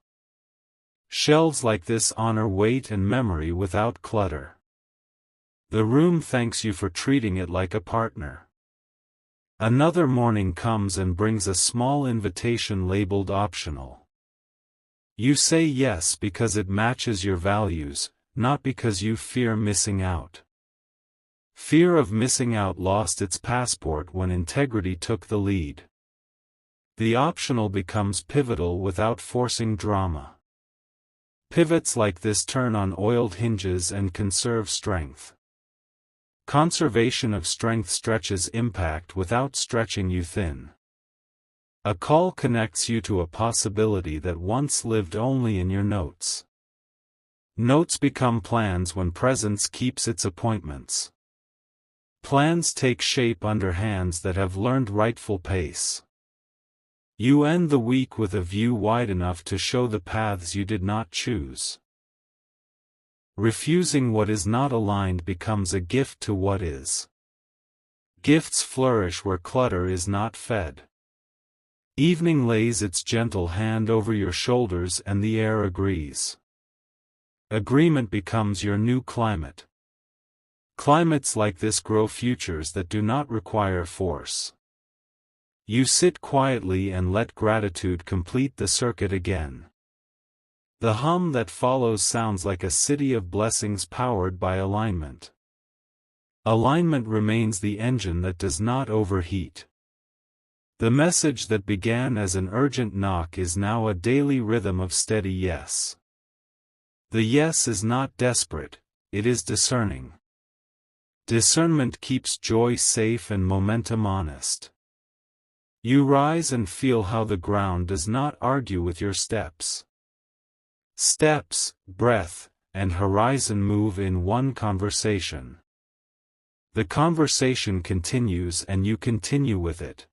Shelves like this honor weight and memory without clutter. The room thanks you for treating it like a partner. Another morning comes and brings a small invitation labeled optional. You say yes because it matches your values, not because you fear missing out. Fear of missing out lost its passport when integrity took the lead. The optional becomes pivotal without forcing drama. Pivots like this turn on oiled hinges and conserve strength. Conservation of strength stretches impact without stretching you thin. A call connects you to a possibility that once lived only in your notes. Notes become plans when presence keeps its appointments. Plans take shape under hands that have learned rightful pace. You end the week with a view wide enough to show the paths you did not choose. Refusing what is not aligned becomes a gift to what is. Gifts flourish where clutter is not fed. Evening lays its gentle hand over your shoulders and the air agrees. Agreement becomes your new climate. Climates like this grow futures that do not require force. You sit quietly and let gratitude complete the circuit again. The hum that follows sounds like a city of blessings powered by alignment. Alignment remains the engine that does not overheat. The message that began as an urgent knock is now a daily rhythm of steady yes. The yes is not desperate, it is discerning. Discernment keeps joy safe and momentum honest. You rise and feel how the ground does not argue with your steps. Steps, breath, and horizon move in one conversation. The conversation continues and you continue with it.